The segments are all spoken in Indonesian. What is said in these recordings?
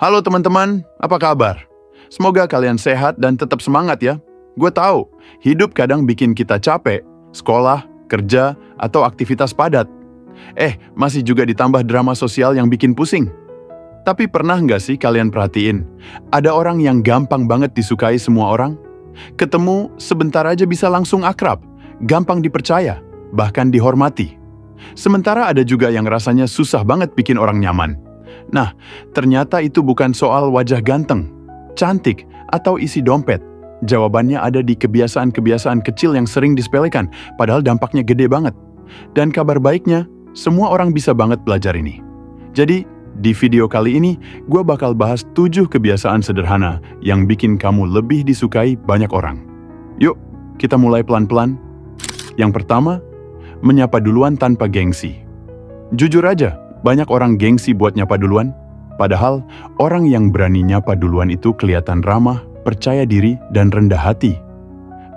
Halo teman-teman, apa kabar? Semoga kalian sehat dan tetap semangat ya. Gue tahu, hidup kadang bikin kita capek, sekolah, kerja, atau aktivitas padat. Masih juga ditambah drama sosial yang bikin pusing. Tapi pernah nggak sih kalian perhatiin, ada orang yang gampang banget disukai semua orang? Ketemu, sebentar aja bisa langsung akrab, gampang dipercaya, bahkan dihormati. Sementara ada juga yang rasanya susah banget bikin orang nyaman. Nah, ternyata itu bukan soal wajah ganteng, cantik, atau isi dompet. Jawabannya ada di kebiasaan-kebiasaan kecil yang sering disepelekan, padahal dampaknya gede banget. Dan kabar baiknya, semua orang bisa banget belajar ini. Jadi, di video kali ini, gue bakal bahas 7 kebiasaan sederhana yang bikin kamu lebih disukai banyak orang. Yuk, kita mulai pelan-pelan. Yang pertama, menyapa duluan tanpa gengsi. Jujur aja, banyak orang gengsi buat nyapa duluan. Padahal, orang yang berani nyapa duluan itu kelihatan ramah, percaya diri, dan rendah hati.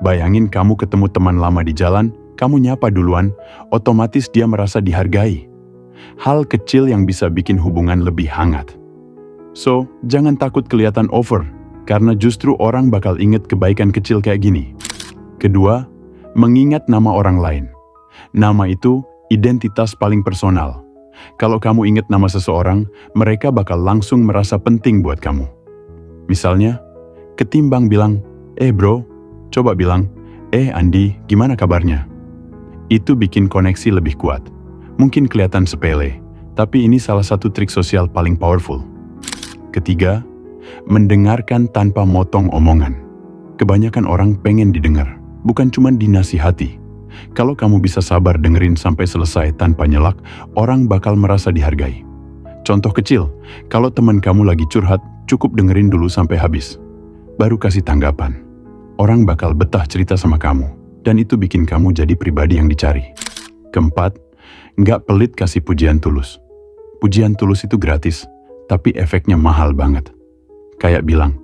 Bayangin kamu ketemu teman lama di jalan, kamu nyapa duluan, otomatis dia merasa dihargai. Hal kecil yang bisa bikin hubungan lebih hangat. So, jangan takut kelihatan over, karena justru orang bakal inget kebaikan kecil kayak gini. Kedua, mengingat nama orang lain. Nama itu identitas paling personal. Kalau kamu ingat nama seseorang, mereka bakal langsung merasa penting buat kamu. Misalnya, ketimbang bilang, bro, coba bilang, Andi, gimana kabarnya? Itu bikin koneksi lebih kuat. Mungkin kelihatan sepele, tapi ini salah satu trik sosial paling powerful. Ketiga, mendengarkan tanpa motong omongan. Kebanyakan orang pengen didengar, bukan cuma dinasihati. Kalau kamu bisa sabar dengerin sampai selesai tanpa nyelak, orang bakal merasa dihargai. Contoh kecil, kalau teman kamu lagi curhat, cukup dengerin dulu sampai habis. Baru kasih tanggapan. Orang bakal betah cerita sama kamu, dan itu bikin kamu jadi pribadi yang dicari. Keempat, nggak pelit kasih pujian tulus. Pujian tulus itu gratis, tapi efeknya mahal banget. Kayak bilang,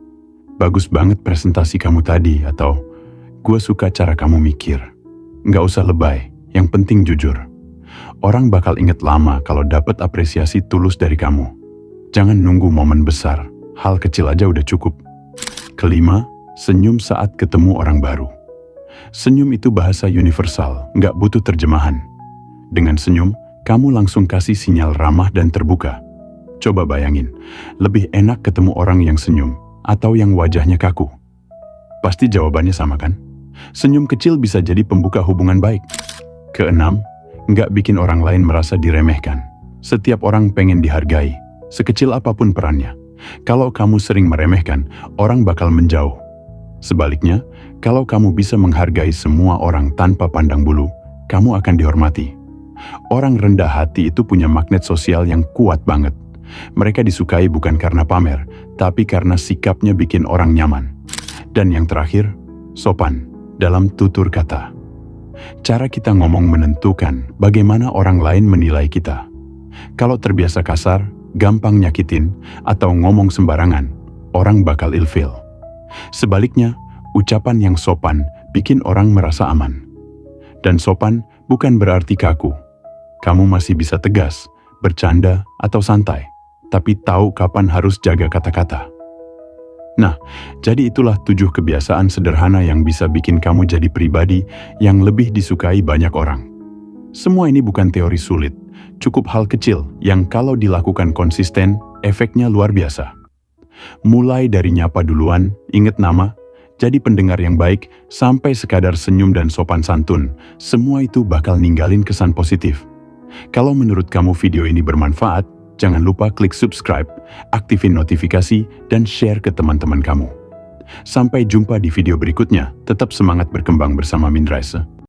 bagus banget presentasi kamu tadi, atau gue suka cara kamu mikir. Nggak usah lebay, yang penting jujur. Orang bakal inget lama kalau dapat apresiasi tulus dari kamu. Jangan nunggu momen besar, hal kecil aja udah cukup. Kelima, senyum saat ketemu orang baru. Senyum itu bahasa universal, nggak butuh terjemahan. Dengan senyum, kamu langsung kasih sinyal ramah dan terbuka. Coba bayangin, lebih enak ketemu orang yang senyum atau yang wajahnya kaku? Pasti jawabannya sama kan? Senyum kecil bisa jadi pembuka hubungan baik. Keenam, nggak bikin orang lain merasa diremehkan. Setiap orang pengen dihargai, sekecil apapun perannya. Kalau kamu sering meremehkan, orang bakal menjauh. Sebaliknya, kalau kamu bisa menghargai semua orang tanpa pandang bulu, kamu akan dihormati. Orang rendah hati itu punya magnet sosial yang kuat banget. Mereka disukai bukan karena pamer, tapi karena sikapnya bikin orang nyaman. Dan yang terakhir, sopan dalam tutur kata. Cara kita ngomong menentukan bagaimana orang lain menilai kita. Kalau terbiasa kasar, gampang nyakitin, atau ngomong sembarangan, orang bakal ilfeel. Sebaliknya, ucapan yang sopan bikin orang merasa aman. Dan sopan bukan berarti kaku. Kamu masih bisa tegas, bercanda, atau santai, tapi tahu kapan harus jaga kata-kata. Nah, jadi itulah 7 kebiasaan sederhana yang bisa bikin kamu jadi pribadi yang lebih disukai banyak orang. Semua ini bukan teori sulit, cukup hal kecil yang kalau dilakukan konsisten, efeknya luar biasa. Mulai dari nyapa duluan, inget nama, jadi pendengar yang baik, sampai sekadar senyum dan sopan santun, semua itu bakal ninggalin kesan positif. Kalau menurut kamu video ini bermanfaat, jangan lupa klik subscribe, aktifin notifikasi, dan share ke teman-teman kamu. Sampai jumpa di video berikutnya, tetap semangat berkembang bersama Mindraise.